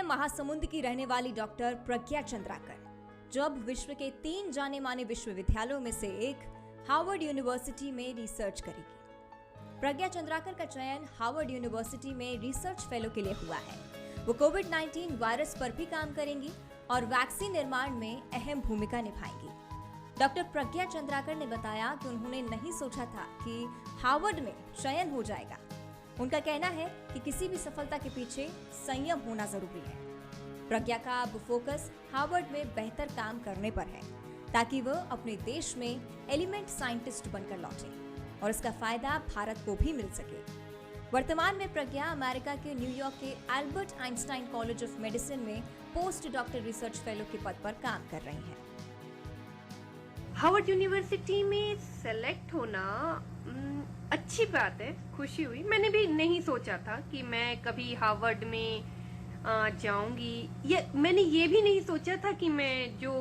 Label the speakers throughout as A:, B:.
A: महासमुंद की रहने वाली डॉक्टर प्रज्ञा चंद्राकर, जो अब विश्व के 3 जाने माने विश्वविद्यालयों में से एक हार्वर्ड यूनिवर्सिटी में रिसर्च करेगी। प्रज्ञा चंद्राकर का चयन हार्वर्ड यूनिवर्सिटी में रिसर्च फेलो के लिए हुआ है। वो कोविड-19 वायरस पर भी काम करेंगी और वैक्सीन निर्माण में अहम भूमिका निभाएंगी। डॉक्टर प्रज्ञा चंद्राकर ने बताया कि उन्होंने नहीं सोचा था कि हार्वर्ड में चयन हो जाएगा। उनका कहना है कि किसी भी सफलता के पीछे संयम होना जरूरी है। प्रज्ञा का अब फोकस हार्वर्ड में बेहतर काम करने पर है, ताकि वह अपने देश में एलिमेंट साइंटिस्ट बनकर लौटे और इसका फायदा भारत को भी मिल सके। वर्तमान में प्रज्ञा अमेरिका के न्यूयॉर्क के Albert Einstein college of medicine में पोस्ट डॉक्टर रिसर्च फेलो के पद पर काम कर रही हैं।
B: हार्वर्ड यूनिवर्सिटी में सेलेक्ट होना अच्छी बात है, खुशी हुई। मैंने भी नहीं सोचा था कि मैं कभी हार्वर्ड में जाऊंगी, या मैंने ये भी नहीं सोचा था कि मैं जो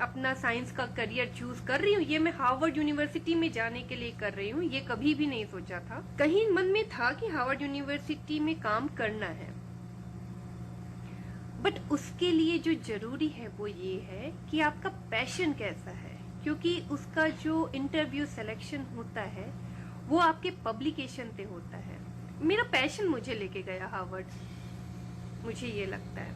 B: अपना साइंस का करियर चूज कर रही हूँ ये मैं हार्वर्ड यूनिवर्सिटी में जाने के लिए कर रही हूँ, ये कभी भी नहीं सोचा था। कहीं मन में था कि हार्वर्ड यूनिवर्सिटी में काम करना है, बट उसके लिए जो जरूरी है वो ये है कि आपका पैशन कैसा है, क्योंकि उसका जो इंटरव्यू सिलेक्शन होता है वो आपके पब्लिकेशन पे होता है। मेरा पैशन मुझे लेके गया हार्वर्ड, मुझे ये लगता है।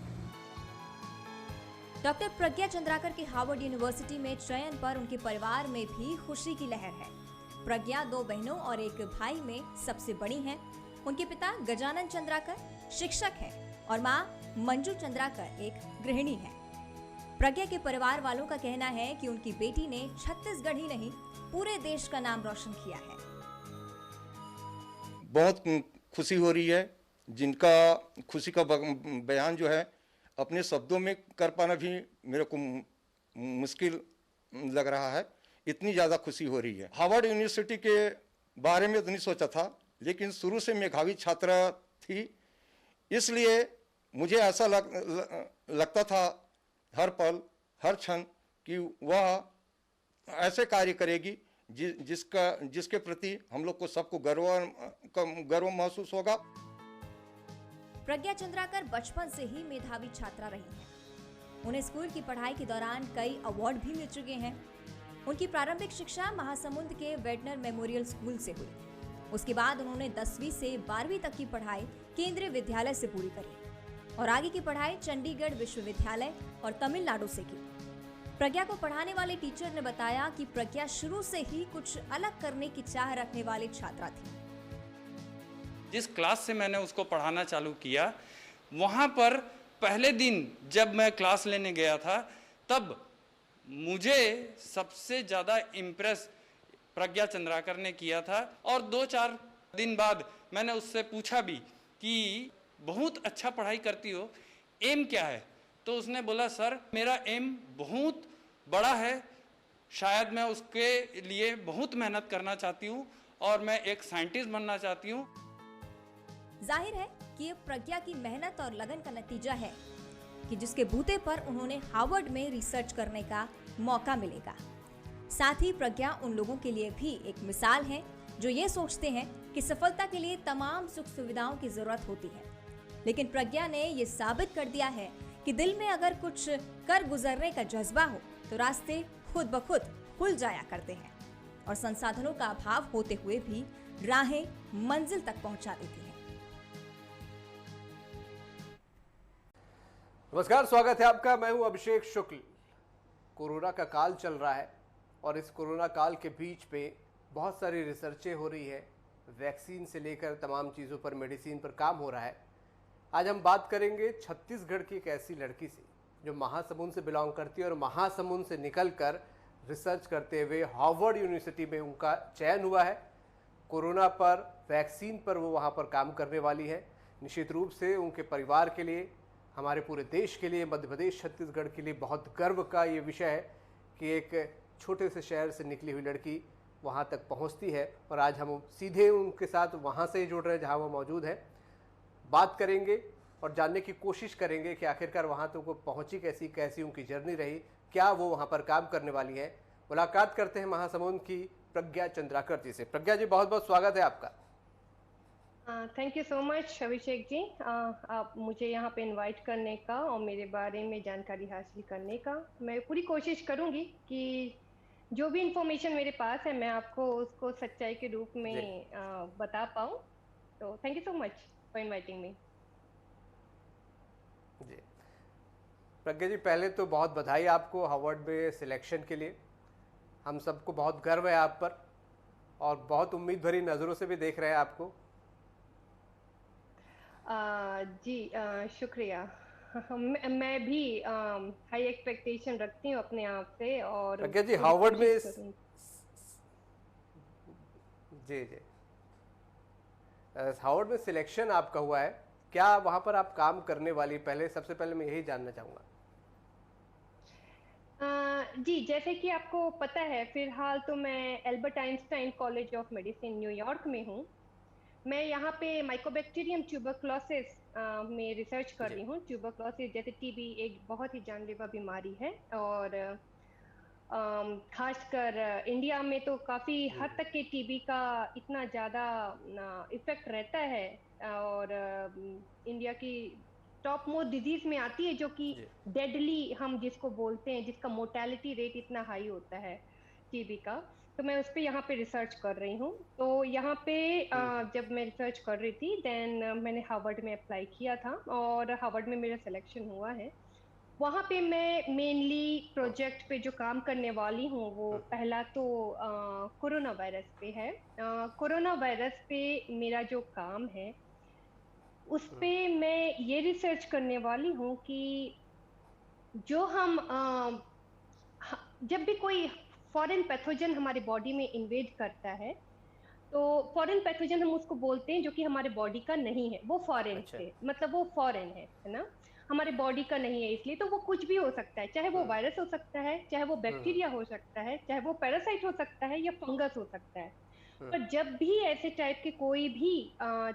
A: डॉक्टर प्रज्ञा चंद्राकर के हार्वर्ड यूनिवर्सिटी में चयन पर उनके परिवार में भी खुशी की लहर है। प्रज्ञा 2 बहनों और एक भाई में सबसे बड़ी हैं। उनके पिता गजानन चंद्राकर शिक्षक हैं और मां मंजू चंद्राकर एक गृहिणी है। प्रज्ञा के परिवार वालों का कहना है कि उनकी बेटी ने छत्तीसगढ़ ही नहीं पूरे देश का नाम रोशन किया है।
C: बहुत खुशी हो रही है, जिनका खुशी का बयान जो है अपने शब्दों में कर पाना भी मेरे को मुश्किल लग रहा है। इतनी ज़्यादा खुशी हो रही है। हार्वर्ड यूनिवर्सिटी के बारे में तो नहीं सोचा था, लेकिन शुरू से मेधावी छात्रा थी, इसलिए मुझे ऐसा लगता था हर पल हर क्षण कि वह ऐसे कार्य करेगी जिसके प्रति हम लोग को सबको गर्व महसूस होगा।
A: प्रज्ञा चंद्राकर बचपन से ही मेधावी छात्रा रही हैं। उन्हें स्कूल की पढ़ाई के दौरान कई अवार्ड भी मिल चुके हैं। उनकी प्रारंभिक शिक्षा महासमुंद के वेटनर मेमोरियल स्कूल से हुई। उसके बाद उन्होंने 10वीं से 12वीं तक की पढ़ाई केंद्रीय विद्यालय से पूरी करी और आगे की पढ़ाई चंडीगढ़ विश्वविद्यालय और तमिलनाडु से की। प्रज्ञा को पढ़ाने वाले टीचर ने बताया कि प्रज्ञा शुरू से ही कुछ अलग करने की चाह रखने वाली छात्रा थी।
D: जिस क्लास से मैंने उसको पढ़ाना चालू किया, वहाँ पर पहले दिन जब मैं क्लास लेने गया था, तब मुझे सबसे ज़्यादा इम्प्रेस प्रज्ञा चंद्राकर ने किया था। और 2-4 दिन बाद मैंने उससे पूछा भी कि बहुत अच्छा पढ़ाई करती हो, एम क्या है? तो उसने बोला, सर मेरा एम बहुत बड़ा है, शायद मैं उसके लिए बहुत मेहनत करना चाहती हूँ और मैं एक साइंटिस्ट बनना चाहती हूँ।
A: जाहिर है कि ये प्रज्ञा की मेहनत और लगन का नतीजा है कि जिसके बूते पर उन्होंने हार्वर्ड में रिसर्च करने का मौका मिलेगा। साथ ही प्रज्ञा उन लोगों के लिए भी एक मिसाल है जो ये सोचते हैं कि सफलता के लिए तमाम सुख सुविधाओं की जरूरत होती है, लेकिन प्रज्ञा ने ये साबित कर दिया है कि दिल में अगर कुछ कर गुजरने का जज्बा हो तो रास्ते खुद ब खुद खुल जाया करते हैं और संसाधनों का अभाव होते हुए भी राहें मंजिल तक पहुंचा देती हैं।
E: नमस्कार, स्वागत है आपका। मैं हूं अभिषेक शुक्ल। कोरोना का काल चल रहा है और इस कोरोना काल के बीच पे बहुत सारी रिसर्चें हो रही है। वैक्सीन से लेकर तमाम चीज़ों पर, मेडिसिन पर काम हो रहा है। आज हम बात करेंगे छत्तीसगढ़ की एक ऐसी लड़की से जो महासमुंद से बिलोंग करती है और महासमुंद से निकलकर रिसर्च करते हुए हार्वर्ड यूनिवर्सिटी में उनका चयन हुआ है। कोरोना पर, वैक्सीन पर वो वहाँ पर काम करने वाली है। निश्चित रूप से उनके परिवार के लिए, हमारे पूरे देश के लिए, मध्य प्रदेश छत्तीसगढ़ के लिए बहुत गर्व का ये विषय है कि एक छोटे से शहर से निकली हुई लड़की वहाँ तक पहुँचती है। और आज हम सीधे उनके साथ वहाँ से जुड़ रहे हैं जहाँ वो मौजूद है। बात करेंगे और जानने की कोशिश करेंगे कि आखिरकार वहाँ तक वो पहुँची कैसी उनकी जर्नी रही, क्या वो वहाँ पर काम करने वाली है। मुलाकात करते हैं महासमुंद की प्रज्ञा चंद्राकर जी से। प्रज्ञा जी, बहुत बहुत स्वागत है आपका।
B: Thank you so much Abhishek ji, आप मुझे यहाँ पे इनवाइट करने का और मेरे बारे में जानकारी हासिल करने का। मैं पूरी कोशिश करूँगी कि जो भी इंफॉर्मेशन मेरे पास है मैं आपको उसको सच्चाई के रूप
E: जी
B: में बता पाऊँ। तो thank you so much for inviting me.
E: जी। प्रज्ञा जी, पहले तो बहुत बधाई आपको हार्वर्ड में सिलेक्शन के लिए। हम सबको बहुत गर्व है आप पर और बहुत उम्मीद भरी नज़रों से भी देख रहे हैं आपको।
B: जी शुक्रिया। मैं भी हाई एक्सपेक्टेशन रखती हूँ अपने आप से और
E: प्रज्ञा जी,
B: पूरी
E: हार्वर्ड में
B: कोशिश करूँगी।
E: जी जी, हार्वर्ड में सिलेक्शन आपका हुआ है, क्या वहाँ पर आप काम करने वाली? पहले सबसे पहले मैं यही जानना चाहूँगा।
B: जी, जैसे कि आपको पता है, फिलहाल तो मैं Albert Einstein college of medicine New York में हूँ। मैं यहाँ पे माइकोबैक्टीरियम ट्यूबरक्लोसिस में रिसर्च कर
E: जी
B: रही हूँ। ट्यूबरक्लोसिस जैसे टीबी एक बहुत ही जानलेवा बीमारी है और खासकर इंडिया में तो काफ़ी हद तक के टीबी का इतना ज़्यादा इफेक्ट रहता है और इंडिया की टॉप मोस्ट डिजीज में आती है, जो कि
E: जी
B: डेडली हम जिसको बोलते हैं, जिसका मोर्टेलिटी रेट इतना हाई होता है टीबी का। तो मैं उस पे यहाँ पे रिसर्च कर रही हूँ। तो यहाँ पे जब मैं रिसर्च कर रही थी देन मैंने हार्वर्ड में अप्लाई किया था और हार्वर्ड में मेरा सिलेक्शन हुआ है। वहाँ पे मैं मेनली प्रोजेक्ट पे जो काम करने वाली हूँ वो पहला तो कोरोना वायरस पे है। कोरोना वायरस पे मेरा जो काम है उस पे मैं ये रिसर्च करने वाली हूँ कि जो हम जब भी कोई फॉरेन पैथोजन हमारे बॉडी में इन्वेड करता है तो फॉरेन पैथोजन हम उसको बोलते हैं जो कि हमारे बॉडी का नहीं है, वो फॉरेन
E: अच्छा
B: से मतलब वो फॉरेन है ना, हमारे बॉडी का नहीं है। इसलिए तो वो कुछ भी हो सकता है, चाहे वो वायरस हो सकता है, चाहे वो बैक्टीरिया हो सकता है, चाहे वो पैरासाइट हो सकता है या फंगस हो सकता है। पर जब भी ऐसे टाइप के कोई भी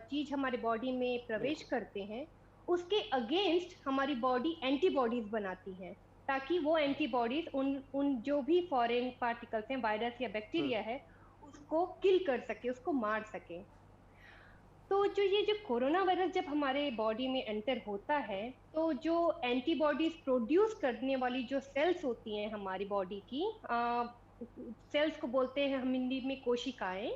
B: चीज हमारे बॉडी में प्रवेश
E: बिल्कुल
B: करते हैं उसके अगेंस्ट हमारी बॉडी एंटीबॉडीज बनाती है, ताकि वो एंटीबॉडीज उन उन जो भी फॉरेन पार्टिकल्स हैं, वायरस या बैक्टीरिया है, उसको किल कर सके, उसको मार सके। तो जो कोरोना वायरस जब हमारे बॉडी में एंटर होता है तो जो एंटीबॉडीज प्रोड्यूस करने वाली जो सेल्स होती हैं हमारी बॉडी की, सेल्स को बोलते हैं हम हिंदी में कोशिकाएं।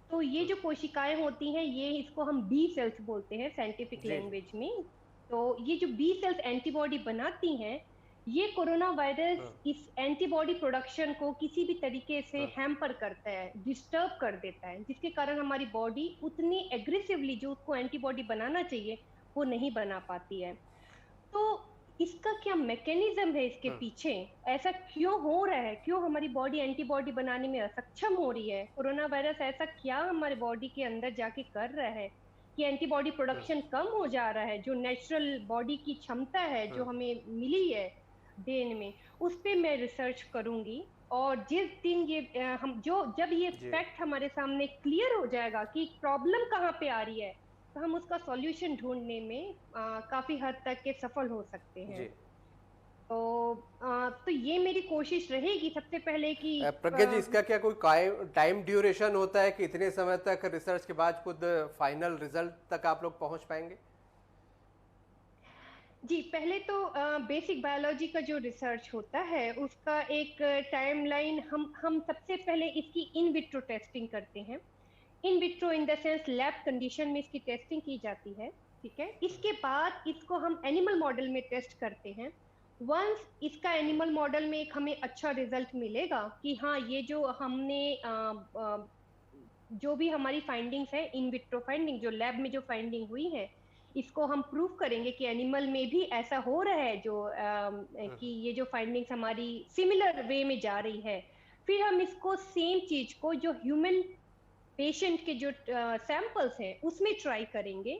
B: तो ये जो कोशिकाएं होती हैं ये इसको हम बी सेल्स बोलते हैं साइंटिफिक
E: जी जी
B: लैंग्वेज में। तो ये जो बी सेल्स एंटीबॉडी बनाती हैं, ये कोरोना वायरस इस एंटीबॉडी प्रोडक्शन को किसी भी तरीके से हैम्पर करता है, डिस्टर्ब कर देता है, जिसके कारण हमारी बॉडी उतनी एग्रेसिवली जो उसको एंटीबॉडी बनाना चाहिए वो नहीं बना पाती है। तो इसका क्या मैकेनिज्म है इसके पीछे, ऐसा क्यों हो रहा है, क्यों हमारी बॉडी एंटीबॉडी बनाने में असक्षम हो रही है, कोरोना वायरस ऐसा क्या हमारे बॉडी के अंदर जाके कर रहा है कि एंटीबॉडी प्रोडक्शन कम हो जा रहा है, जो नेचुरल बॉडी की क्षमता है जो हमें मिली है देन में, उस पे मैं रिसर्च करूंगी। और जिस दिन ये हम जो जब ये
E: जी
B: फैक्ट हमारे सामने क्लियर हो जाएगा कि प्रॉब्लम कहाँ पे आ रही है, तो हम उसका सॉल्यूशन ढूंढने में काफी हद तक के सफल हो सकते हैं।
E: जी।
B: तो ये मेरी कोशिश रहेगी सबसे पहले कि
E: प्रज्ञा जी, इसका क्या कोई टाइम ड्यूरेशन होता है कि इतने समय तक रिसर्च के बाद खुद फाइनल रिजल्ट तक आप लोग पहुंच पाएंगे?
B: जी, पहले तो बेसिक बायोलॉजी का जो रिसर्च होता है उसका एक टाइमलाइन हम सबसे पहले इसकी इन विट्रो टेस्टिंग करते हैं। In vitro in the sense lab condition में इसकी टेस्टिंग की जाती है, ठीक है। इसके बाद इसको हम एनिमल मॉडल में टेस्ट करते हैं। वंस इसका एनिमल मॉडल में एक हमें अच्छा रिजल्ट मिलेगा कि हाँ ये जो हमने जो भी हमारी फाइंडिंग्स है, इन विट्रो फाइंडिंग जो लैब में जो फाइंडिंग हुई है, इसको हम प्रूव करेंगे कि एनिमल में भी ऐसा हो रहा है जो कि ये जो फाइंडिंग्स हमारी सिमिलर वे में जा रही है। फिर हम इसको सेम चीज को जो ह्यूमन पेशेंट के जो सैंपल्स हैं उसमें ट्राई करेंगे,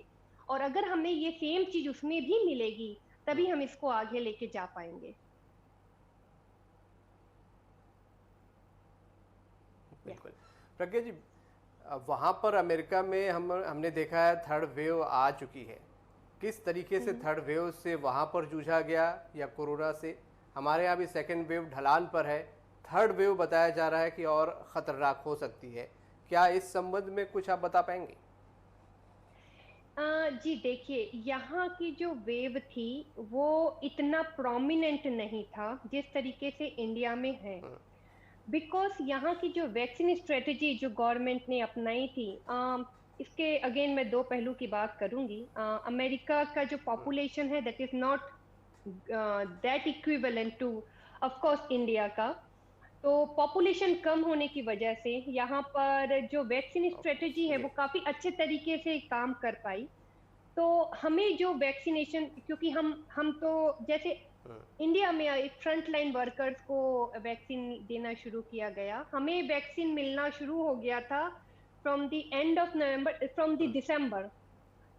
B: और अगर हमें ये सेम चीज उसमें भी मिलेगी तभी हम इसको आगे लेके जा पाएंगे।
E: बिल्कुल। प्रज्ञा जी, वहाँ पर अमेरिका में हमने देखा है थर्ड वेव आ चुकी है। किस तरीके से थर्ड वेव से वहाँ पर जूझा गया या कोरोना से? हमारे यहाँ भी सेकेंड वेव ढलान पर है, थर्ड वेव बताया जा रहा है कि और ख़तरनाक हो सकती है। क्या इस संबंध में कुछ आप बता पाएंगे?
B: जी देखिए, यहाँ की जो वेव थी वो इतना प्रोमिनेंट नहीं था जिस तरीके से इंडिया में है। बिकॉज यहाँ की जो वैक्सीन स्ट्रेटेजी जो गवर्नमेंट ने अपनाई थी, इसके अगेन मैं दो पहलू की बात करूंगी। अमेरिका का जो पॉपुलेशन है that is not that equivalent two of course India का। तो पॉपुलेशन कम होने की वजह से यहाँ पर जो वैक्सीन स्ट्रेटेजी है
E: जी।
B: वो काफी अच्छे तरीके से काम कर पाई। तो हमें जो वैक्सीनेशन, क्योंकि हम तो जैसे इंडिया में फ्रंट लाइन वर्कर्स को वैक्सीन देना शुरू किया गया, हमें वैक्सीन मिलना शुरू हो गया था from the end of November, from the दिसंबर।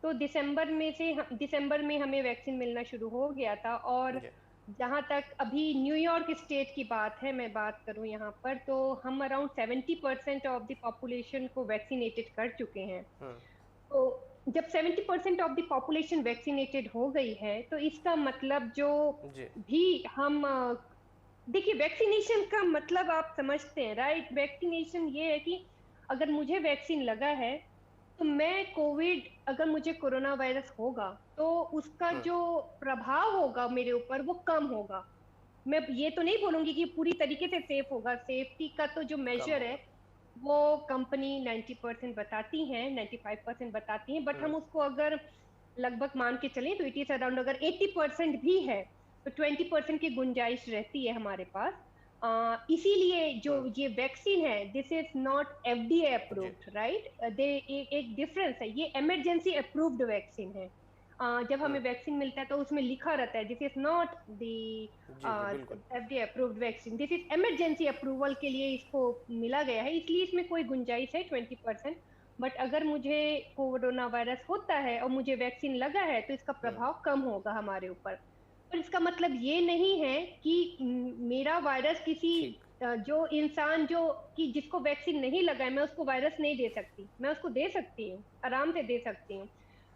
B: तो दिसंबर में हमें वैक्सीन मिलना शुरू हो गया था। और
E: जी।
B: जहाँ तक अभी न्यूयॉर्क स्टेट की बात है, मैं बात करूँ यहाँ पर, तो हम अराउंड 70% ऑफ द पॉपुलेशन को वैक्सीनेटेड कर चुके हैं। तो जब 70% ऑफ द पॉपुलेशन वैक्सीनेटेड हो गई है तो इसका मतलब जो
E: जी।
B: भी हम देखिए, वैक्सीनेशन का मतलब आप समझते हैं राइट? वैक्सीनेशन ये है कि अगर मुझे वैक्सीन लगा है तो मैं कोविड, अगर मुझे कोरोना वायरस होगा तो उसका जो प्रभाव होगा मेरे ऊपर वो कम होगा। मैं ये तो नहीं बोलूंगी कि पूरी तरीके से सेफ होगा। सेफ्टी का तो जो मेजर है वो कंपनी 90% बताती हैं, 95% बताती हैं, बट हम उसको अगर लगभग मान के चलें तो इट इज अराउंड, अगर 80% भी है तो 20% की गुंजाइश रहती है हमारे पास। इसीलिए जो ये वैक्सीन है this is not FDA approved, right? दे एक डिफरेंस है, ये इमरजेंसी अप्रूव्ड वैक्सीन है। जब हमें वैक्सीन मिलता है तो उसमें लिखा रहता है दिस इज नॉट द
E: जी, जी, बिल्कुल।
B: FDA approved vaccine, this is emergency approval के लिए इसको मिला गया है, इसलिए इसमें कोई गुंजाइश है 20%। बट अगर मुझे कोरोना वायरस होता है और मुझे वैक्सीन लगा है तो इसका प्रभाव कम होगा हमारे ऊपर। पर इसका मतलब ये नहीं है कि मेरा वायरस किसी
E: ठीक।
B: जो इंसान जो कि जिसको वैक्सीन नहीं लगा है मैं उसको वायरस नहीं दे सकती। मैं उसको दे सकती हूँ, आराम से दे सकती हूँ।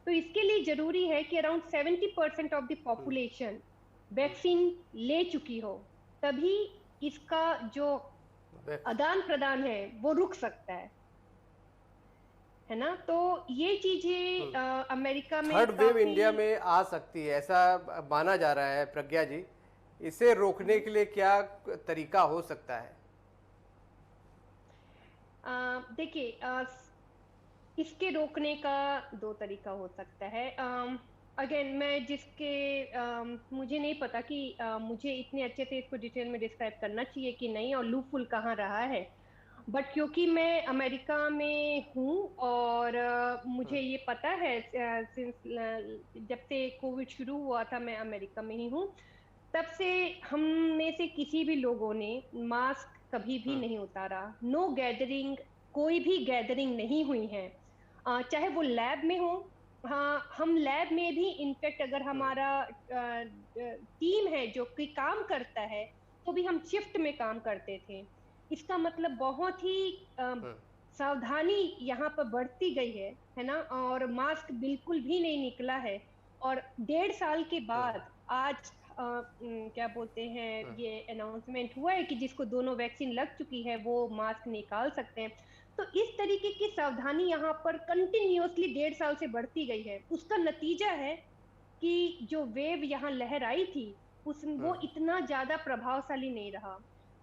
B: तो इसके लिए जरूरी है कि around 70% of the population vaccine ले चुकी हो, तभी इसका जो आदान प्रदान है वो रुक सकता है ना? तो ये चीजें अमेरिका में
E: थर्ड वेव
B: काफी
E: इंडिया में आ सकती है ऐसा माना जा रहा है। प्रज्ञा जी, इसे रोकने के लिए क्या तरीका हो सकता है?
B: देखिए, इसके रोकने का दो तरीका हो सकता है। अगेन मैं मुझे नहीं पता कि मुझे इतने अच्छे से इसको डिटेल में डिस्क्राइब करना चाहिए कि नहीं, और लूपहोल कहाँ रहा है। बट क्योंकि मैं अमेरिका में हूँ और मुझे ये पता है, जब से कोविड शुरू हुआ था मैं अमेरिका में ही हूँ, तब से हम में से किसी भी लोगों ने मास्क कभी भी नहीं उतारा। नो गैदरिंग, कोई भी गैदरिंग नहीं हुई है, चाहे वो लैब में हो। हाँ, हम लैब में भी इनफैक्ट अगर हमारा टीम है जो कि काम करता है तो भी हम शिफ्ट में काम करते थे। इसका मतलब बहुत ही सावधानी यहाँ पर बढ़ती गई है ना? और मास्क बिल्कुल भी नहीं निकला है। और 1.5 साल के बाद आज क्या बोलते हैं, ये अनाउंसमेंट हुआ है कि जिसको दोनों वैक्सीन लग चुकी है वो मास्क निकाल सकते हैं। तो इस तरीके की सावधानी यहाँ पर कंटिन्यूअसली 1.5 साल से बढ़ती गई है। उसका नतीजा है कि जो वेव यहाँ लहर आई थी वो इतना ज्यादा प्रभावशाली नहीं रहा।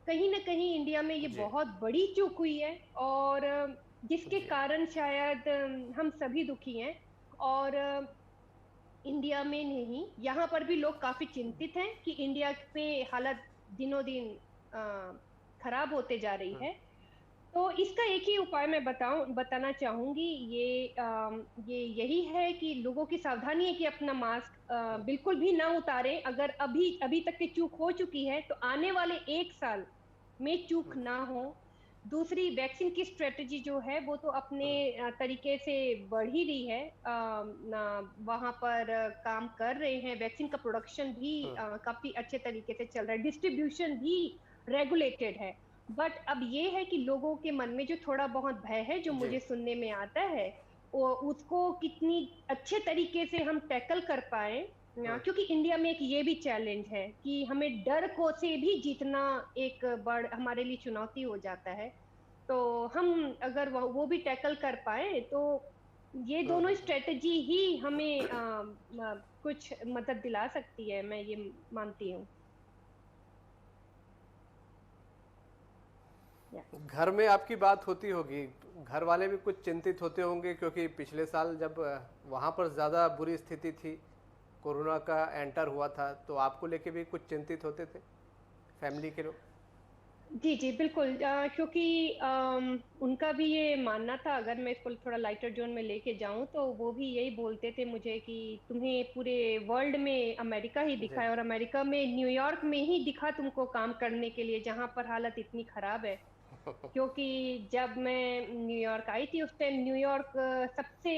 B: कहीं ना कहीं इंडिया में ये
E: जी।
B: बहुत बड़ी चूक हुई है, और जिसके
E: जी।
B: कारण शायद हम सभी दुखी हैं। और इंडिया में नहीं, यहाँ पर भी लोग काफी चिंतित हैं कि इंडिया पे हालत दिनों दिन खराब होते जा रही है। तो इसका एक ही उपाय मैं बताना चाहूंगी, ये यही है कि लोगों की सावधानी है कि अपना मास्क बिल्कुल भी ना उतारें। अगर अभी तक की चूक हो चुकी है तो आने वाले 1 साल में चूक ना हो। दूसरी, वैक्सीन की स्ट्रेटजी जो है वो तो अपने तरीके से बढ़ ही रही है। वहां पर काम कर रहे हैं, वैक्सीन का प्रोडक्शन भी काफी अच्छे तरीके से चल रहा है, डिस्ट्रीब्यूशन भी रेगुलेटेड है। बट अब ये है कि लोगों के मन में जो थोड़ा बहुत भय है जो मुझे सुनने में आता है, वो उसको कितनी अच्छे तरीके से हम टैकल कर पाए। क्योंकि इंडिया में एक ये भी चैलेंज है कि हमें डर को से भी जीतना एक बड़ हमारे लिए चुनौती हो जाता है। तो हम अगर वो भी टैकल कर पाए तो ये दोनों स्ट्रेटजी ही हमें कुछ मदद दिला सकती है, मैं ये मानती हूँ।
E: घर में आपकी बात होती होगी, घर वाले भी कुछ चिंतित होते होंगे, क्योंकि पिछले साल जब वहाँ पर ज़्यादा बुरी स्थिति थी, कोरोना का एंटर हुआ था, तो आपको लेके भी कुछ चिंतित होते थे फैमिली के लोग?
B: जी जी बिल्कुल, क्योंकि उनका भी ये मानना था, अगर मैं इसको थोड़ा लाइटर जोन में लेके जाऊं तो वो भी यही बोलते थे मुझे कि तुम्हें पूरे वर्ल्ड में अमेरिका ही दिखा है, और अमेरिका में न्यूयॉर्क में ही दिखा तुमको काम करने के लिए, जहां पर हालत इतनी खराब है। क्योंकि जब मैं न्यूयॉर्क आई थी उस टाइम न्यूयॉर्क सबसे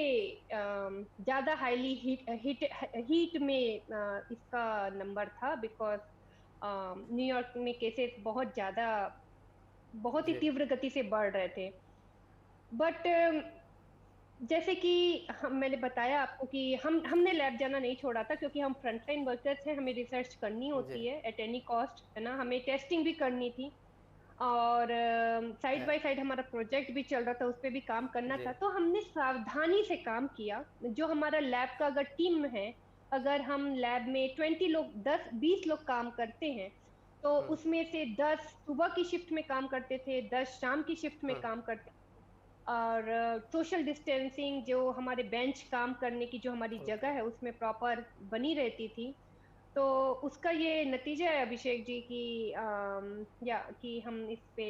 B: ज्यादा हाईली हीट में इसका नंबर था, बिकॉज न्यूयॉर्क में केसेस बहुत ही
E: जी
B: तीव्र गति से बढ़ रहे थे। बट जैसे कि मैंने बताया आपको कि हमने लैब जाना नहीं छोड़ा था, क्योंकि हम फ्रंटलाइन वर्कर्स हैं, हमें रिसर्च करनी होती
E: जी।
B: है एट एनी कॉस्ट, है ना, हमें टेस्टिंग भी करनी थी, और साइड बाय साइड हमारा प्रोजेक्ट भी चल रहा था, उस पर भी काम करना
E: जी
B: था। तो हमने सावधानी से काम किया। जो हमारा लैब का अगर टीम है, अगर हम लैब में 20 लोग, 10-20 लोग काम करते हैं, तो उसमें से 10 सुबह की शिफ्ट में काम करते थे, 10 शाम की शिफ्ट में काम करते थे, और सोशल डिस्टेंसिंग जो हमारे बेंच काम करने की जो हमारी जगह है उसमें प्रॉपर बनी रहती थी। तो उसका ये नतीजा है अभिषेक जी कि कि हम इस पे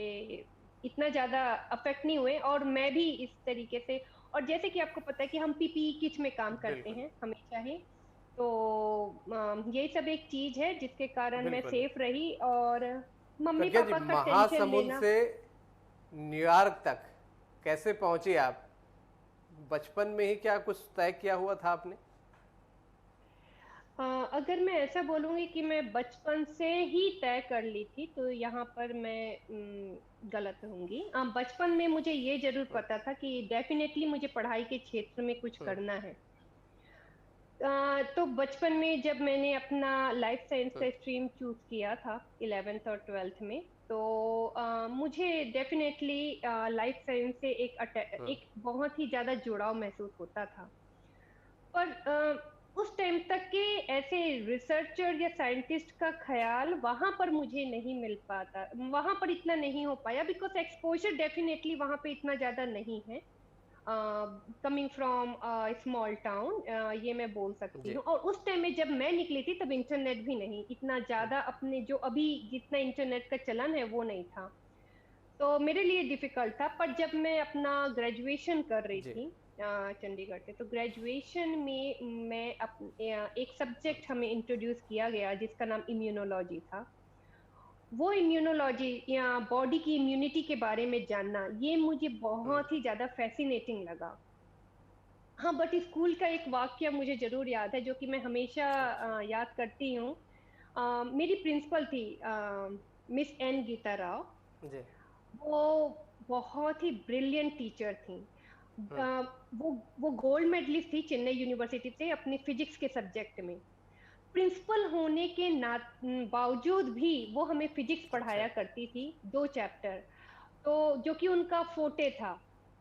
B: इतना ज्यादा अफेक्ट नहीं हुए, और मैं भी इस तरीके से, और जैसे कि आपको पता है कि हम पीपीई किट में काम करते
E: बिल्कुल
B: हैं हमेशा ही, तो यही सब एक चीज है जिसके कारण मैं
E: बिल्कुल।
B: सेफ रही। और मम्मी
E: प्रज्ञा जी,
B: पापा का टेंशन
E: महासमुंद
B: लेना,
E: से न्यूयॉर्क तक कैसे पहुंची आप? बचपन में ही क्या कुछ तय किया हुआ था आपने?
B: अगर मैं ऐसा बोलूंगी कि मैं बचपन से ही तय कर ली थी, तो यहाँ पर मैं गलत होंगी। बचपन में मुझे ये जरूर पता था कि डेफिनेटली मुझे पढ़ाई के क्षेत्र में कुछ करना है। तो बचपन में जब मैंने अपना लाइफ साइंस का स्ट्रीम चूज किया था 11th और 12th में, तो मुझे डेफिनेटली लाइफ साइंस से एक बहुत ही ज्यादा जुड़ाव महसूस होता था। पर उस टाइम तक के ऐसे रिसर्चर या साइंटिस्ट का ख्याल वहां पर मुझे नहीं मिल पाता, वहां पर इतना नहीं हो पाया, बिकॉज एक्सपोजर डेफिनेटली वहां पे इतना ज्यादा नहीं है, कमिंग फ्रॉम स्मॉल टाउन, ये मैं बोल सकती
E: जी
B: हूँ। और उस टाइम में जब मैं निकली थी तब इंटरनेट भी नहीं इतना ज्यादा, अपने जो अभी जितना इंटरनेट का चलन है वो नहीं था, तो मेरे लिए डिफिकल्ट था। पर जब मैं अपना ग्रेजुएशन कर रही
E: जी
B: थी चंडीगढ़ से, तो ग्रेजुएशन में एक सब्जेक्ट हमें इंट्रोड्यूस किया गया जिसका नाम इम्यूनोलॉजी था। वो इम्यूनोलॉजी या बॉडी की इम्यूनिटी के बारे में जानना, ये मुझे बहुत ही ज्यादा फैसिनेटिंग लगा। हाँ, बट स्कूल का एक वाक्य मुझे जरूर याद है, जो कि मैं हमेशा याद करती हूँ। मेरी प्रिंसिपल थी मिस एन गीता राव।
E: जी
B: वो बहुत ही ब्रिलियंट टीचर थी। अ, वो गोल्ड मेडलिस्ट थी चेन्नई यूनिवर्सिटी से अपने फिजिक्स के सब्जेक्ट में। प्रिंसिपल होने के बावजूद भी वो हमें फिजिक्स
E: अच्छा
B: पढ़ाया करती थी, 2 चैप्टर, तो जो कि उनका फोटे था।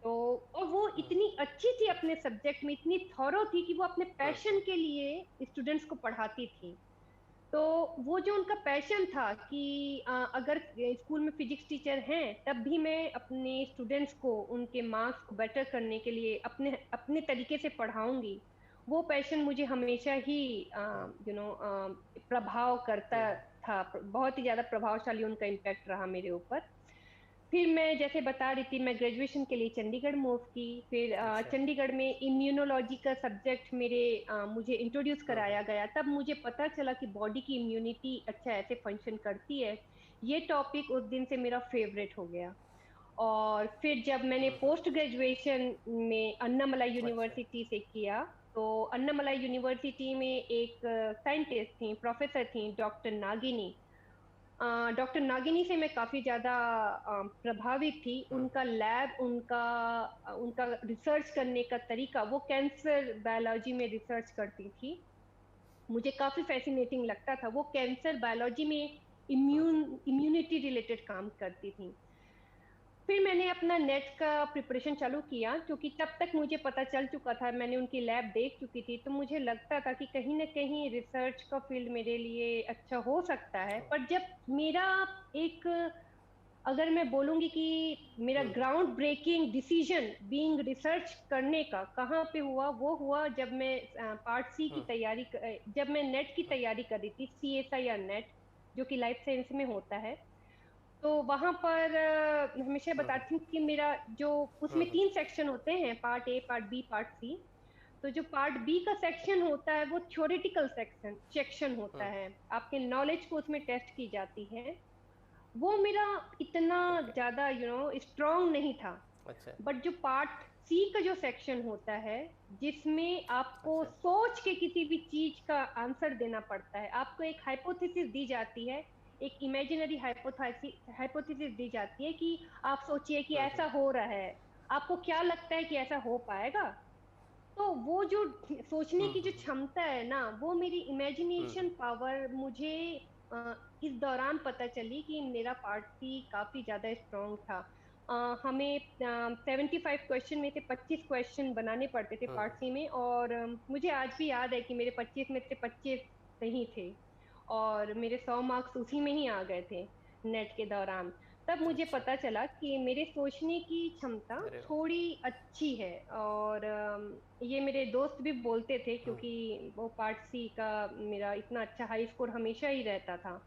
B: तो और वो इतनी अच्छी थी अपने सब्जेक्ट में, इतनी थॉरो थी कि वो अपने पैशन के लिए स्टूडेंट्स को पढ़ाती थी। तो वो जो उनका पैशन था कि अगर स्कूल में फिजिक्स टीचर हैं तब भी मैं अपने स्टूडेंट्स को उनके मार्क्स को बेटर करने के लिए अपने अपने तरीके से पढ़ाऊंगी, वो पैशन मुझे हमेशा ही प्रभाव करता था, बहुत ही ज्यादा प्रभावशाली उनका इम्पैक्ट रहा मेरे ऊपर। फिर मैं जैसे बता रही थी, मैं ग्रेजुएशन के लिए चंडीगढ़ मूव की। फिर
E: अच्छा
B: चंडीगढ़ में इम्यूनोलॉजी का सब्जेक्ट मुझे इंट्रोड्यूस कराया गया, तब मुझे पता चला कि बॉडी की इम्यूनिटी अच्छा ऐसे फंक्शन करती है। ये टॉपिक उस दिन से मेरा फेवरेट हो गया। और फिर जब मैंने पोस्ट ग्रेजुएशन में अन्नामलाई
E: अच्छा
B: यूनिवर्सिटी से किया, तो अन्नामलाई यूनिवर्सिटी में एक साइंटिस्ट थी, प्रोफेसर थी, डॉक्टर नागिनी। डॉक्टर नागिनी से मैं काफी ज्यादा प्रभावित थी। उनका लैब, उनका रिसर्च करने का तरीका, वो कैंसर बायोलॉजी में रिसर्च करती थी, मुझे काफी फैसिनेटिंग लगता था। वो कैंसर बायोलॉजी में इम्यूनिटी रिलेटेड काम करती थी। फिर मैंने अपना नेट का प्रिपरेशन चालू किया, क्योंकि तब तक मुझे पता चल चुका था, मैंने उनकी लैब देख चुकी थी, तो मुझे लगता था कि कहीं ना कहीं रिसर्च का फील्ड मेरे लिए अच्छा हो सकता है। पर जब मेरा एक, अगर मैं बोलूंगी कि मेरा ground breaking decision being research करने का कहाँ पे हुआ, वो हुआ जब मैं पार्ट सी की तैयारी जब मैं नेट की तैयारी कर रही थी, CSIR नेट, जो कि लाइफ साइंस में होता है। तो वहां पर हमेशा बताती हूँ कि मेरा जो, उसमें 3 सेक्शन होते हैं, part A, part B, part C. तो जो पार्ट बी का सेक्शन होता है वो थ्योरेटिकल सेक्शन होता है, आपके नॉलेज को उसमें टेस्ट की जाती है। वो मेरा इतना ज्यादा स्ट्रांग नहीं था।
E: अच्छा।
B: बट जो पार्ट सी का जो सेक्शन होता है, जिसमें आपको
E: अच्छा।
B: सोच के किसी भी चीज का आंसर देना पड़ता है, आपको एक हाइपोथेसिस दी जाती है, एक इमेजिनरी हाइपोथेसिस दी जाती है कि आप सोचिए कि ऐसा हो रहा है, आपको क्या लगता है कि ऐसा हो पाएगा। तो वो जो सोचने की जो क्षमता है ना, वो मेरी इमेजिनेशन पावर, मुझे अ, इस दौरान पता चली कि मेरा पार्ट सी काफी ज्यादा स्ट्रांग था। हमें 75 क्वेश्चन में से 25 क्वेश्चन बनाने पड़ते थे पार्ट सी में, और मुझे आज भी याद है कि मेरे 25 में से 25 सही थे, और मेरे 100 मार्क्स उसी में ही आ गए थे नेट के दौरान। तब मुझे
E: अच्छा।
B: पता चला कि मेरे सोचने की क्षमता
E: अरे वाह।
B: थोड़ी अच्छी है। और ये मेरे दोस्त भी बोलते थे, क्योंकि वो पार्ट सी का मेरा इतना अच्छा हाई स्कोर हमेशा ही रहता था।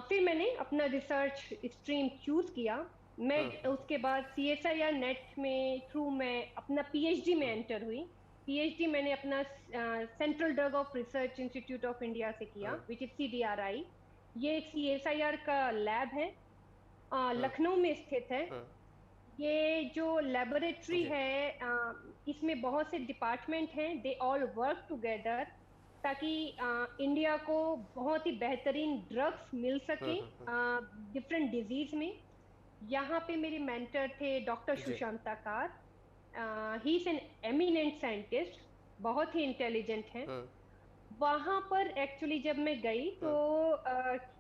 B: फिर मैंने अपना रिसर्च स्ट्रीम चूज किया। मैं उसके बाद CSIR नेट में थ्रू मैं अपना PhD में एंटर हुई। PhD मैंने अपना central drug of research institute of India से किया, विच इज CDRI। ये एक CSIR का लैब है, लखनऊ में स्थित है। ये जो लेबोरेटरी
E: जी।
B: है, इसमें बहुत से डिपार्टमेंट हैं, दे ऑल वर्क टुगेदर, ताकि इंडिया को बहुत ही बेहतरीन ड्रग्स मिल सके डिफरेंट डिजीज में। यहाँ पे मेरे मेंटर थे doctor
E: ji.
B: Sushanta Kar. He is an eminent scientist, बहुत ही इंटेलिजेंट हैं। वहां पर एक्चुअली जब मैं गई तो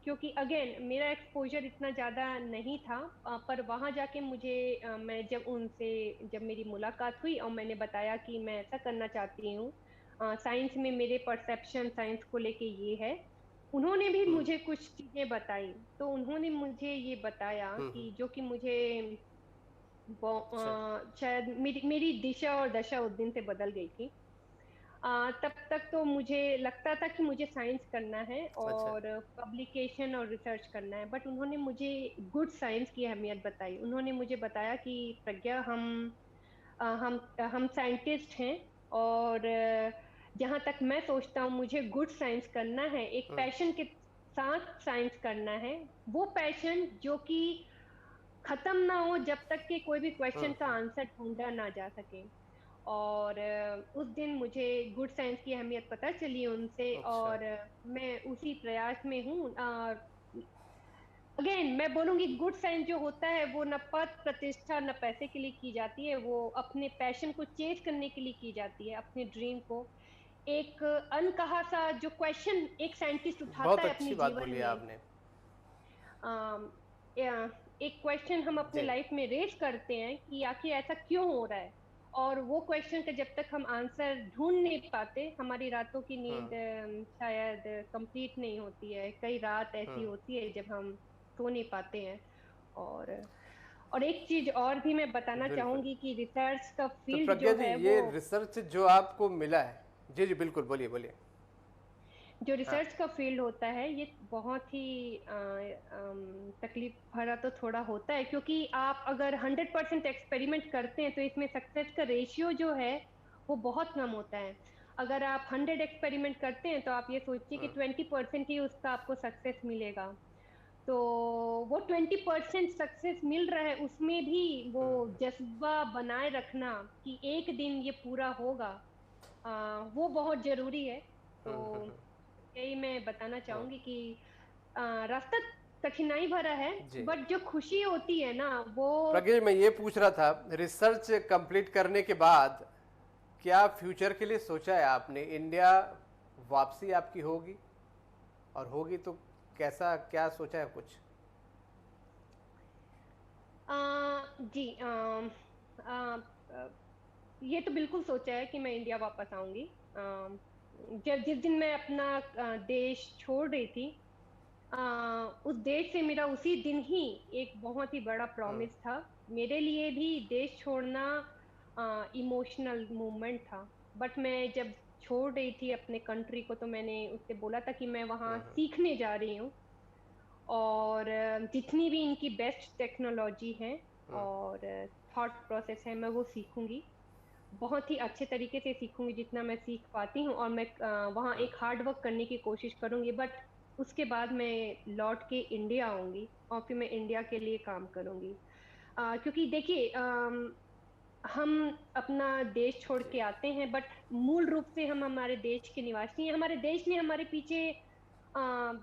B: क्योंकि अगेन मेरा एक्सपोजर इतना ज़्यादा नहीं था, पर वहां जाके मुझे मैं जब उनसे, जब मेरी मुलाकात हुई और मैंने बताया कि मैं ऐसा करना चाहती हूँ, साइंस में मेरे परसेप्शन साइंस को लेके ये है, उन्होंने भी मुझे कुछ चीज़ें बताई। तो उन्होंने मुझे ये बताया कि जो कि मुझे
E: अच्छा।
B: शायद मेरी दिशा और दशा उस दिन से बदल गई थी। तब तक तो मुझे लगता था कि मुझे साइंस करना है
E: अच्छा।
B: और पब्लिकेशन और रिसर्च करना है, बट उन्होंने मुझे गुड साइंस की अहमियत बताई। उन्होंने मुझे बताया कि प्रज्ञा, हम साइंटिस्ट हैं, और जहाँ तक मैं सोचता हूँ मुझे गुड साइंस करना है, एक पैशन के साथ साइंस करना है। वो पैशन जो कि खत्म ना हो जब तक कि कोई भी क्वेश्चन का आंसर ढूंढा ना जा सके। और उस दिन मुझे गुड साइंस की अहमियत पता चली उनसे,
E: अच्छा।
B: और मैं उसी प्रयास में हूँ। अगेन मैं बोलूंगी, गुड साइंस जो होता है वो न पद प्रतिष्ठा न पैसे के लिए की जाती है, वो अपने पैशन को चेज करने के लिए की जाती है, अपने ड्रीम को। एक अनकहा सा जो क्वेश्चन एक साइंटिस्ट उठाता
E: बहुत
B: है अपने
E: अच्छी बात
B: जीवन
E: बोली
B: में,
E: आपने।
B: अम, एक क्वेश्चन हम अपने
E: जी।
B: लाइफ में रेज करते हैं कि आखिर ऐसा क्यों हो रहा है, और वो क्वेश्चन का जब तक हम आंसर ढूंढ नहीं पाते, हमारी रातों की नींद शायद कंप्लीट नहीं होती है। कई रात ऐसी होती है जब हम सो नहीं पाते हैं। और और एक चीज और भी मैं बताना
E: बिल्कुल।
B: चाहूंगी कि रिसर्च का
E: तो
B: फील्ड
E: प्रज्ञा
B: जो
E: जी,
B: है वो,
E: ये रिसर्च जो आपको मिला है, जी जी बिल्कुल, बोलिए बोलिए।
B: जो
E: हाँ।
B: रिसर्च का फील्ड होता है ये बहुत ही तकलीफ भरा तो थोड़ा होता है, क्योंकि आप अगर 100% एक्सपेरिमेंट करते हैं तो इसमें सक्सेस का रेशियो जो है वो बहुत कम होता है। अगर आप 100 एक्सपेरिमेंट करते हैं तो आप ये सोचिए कि 20% ही उसका आपको सक्सेस मिलेगा। तो वो 20% सक्सेस मिल रहा है, उसमें भी वो जज्बा बनाए रखना कि एक दिन ये पूरा होगा, वो बहुत जरूरी है। तो यही मैं बताना चाहूंगी कि रास्ता कठिनाई भरा है,
E: जी।
B: बट जो खुशी होती है ना वो,
E: प्रज्ञा जी, मैं ये पूछ रहा था, रिसर्च कंप्लीट करने के बाद क्या फ्यूचर के लिए सोचा है आपने? इंडिया वापसी आपकी होगी, और होगी तो कैसा, क्या सोचा है कुछ?
B: जी ये तो बिल्कुल सोचा है कि मैं इंडिया वापस आऊंगी। जब जिस दिन मैं अपना देश छोड़ रही थी, उस देश से मेरा उसी दिन ही एक बहुत ही बड़ा प्रॉमिस था। मेरे लिए भी देश छोड़ना इमोशनल मूवमेंट था। बट मैं जब छोड़ रही थी अपने कंट्री को, तो मैंने उससे बोला था कि मैं वहाँ सीखने जा रही हूँ, और जितनी भी इनकी बेस्ट टेक्नोलॉजी है और थॉट प्रोसेस है, मैं वो सीखूंगी। बहुत ही अच्छे तरीके से सीखूंगी जितना मैं सीख पाती हूँ, और मैं वहाँ एक हार्ड वर्क करने की कोशिश करूंगी। बट उसके बाद मैं लौट के इंडिया आऊंगी और फिर मैं इंडिया के लिए काम करूंगी। क्योंकि देखिए, हम अपना देश छोड़ के आते हैं, बट मूल रूप से हम हमारे देश के निवासी हैं। हमारे देश ने हमारे पीछे आ,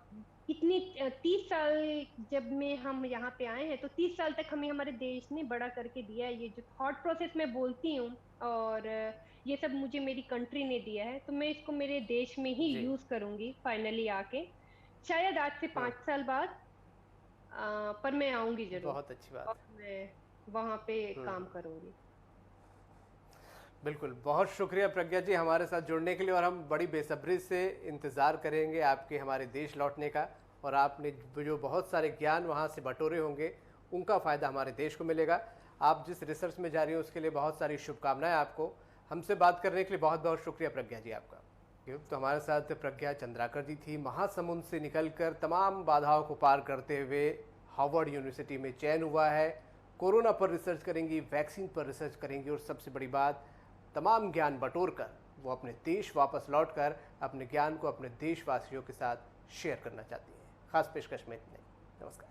B: इतनी 30 साल, जब में हम यहाँ पे आए हैं, तो 30 साल तक हमें हमारे देश ने बड़ा करके दिया है। ये जो थॉट प्रोसेस मैं बोलती हूँ, और ये सब मुझे मेरी कंट्री ने दिया है, तो मैं इसको मेरे देश में ही
E: जी।
B: यूज करूंगी फाइनली आके। शायद आज से 5 साल बाद, पर मैं आऊंगी जरूर,
E: बहुत अच्छी बात
B: और
E: है।
B: मैं वहाँ पे काम करूंगी।
E: बिल्कुल, बहुत शुक्रिया प्रज्ञा जी हमारे साथ जुड़ने के लिए, और हम बड़ी बेसब्री से इंतज़ार करेंगे आपके हमारे देश लौटने का, और आपने जो बहुत सारे ज्ञान वहाँ से बटोरे होंगे उनका फ़ायदा हमारे देश को मिलेगा। आप जिस रिसर्च में जा रही हैं उसके लिए बहुत सारी शुभकामनाएं आपको। हमसे बात करने के लिए बहुत बहुत शुक्रिया प्रज्ञा जी आपका। तो हमारे साथ प्रज्ञा चंद्राकर जी थी। महासमुंद से निकलकर तमाम बाधाओं को पार करते हुए हार्वर्ड यूनिवर्सिटी में चयन हुआ है। कोरोना पर रिसर्च करेंगी, वैक्सीन पर रिसर्च करेंगी, और सबसे बड़ी बात, तमाम ज्ञान बटोर कर वो अपने देश वापस लौटकर अपने ज्ञान को अपने देशवासियों के साथ शेयर करना चाहती हैं। खास पेशकश में इतने। नमस्कार।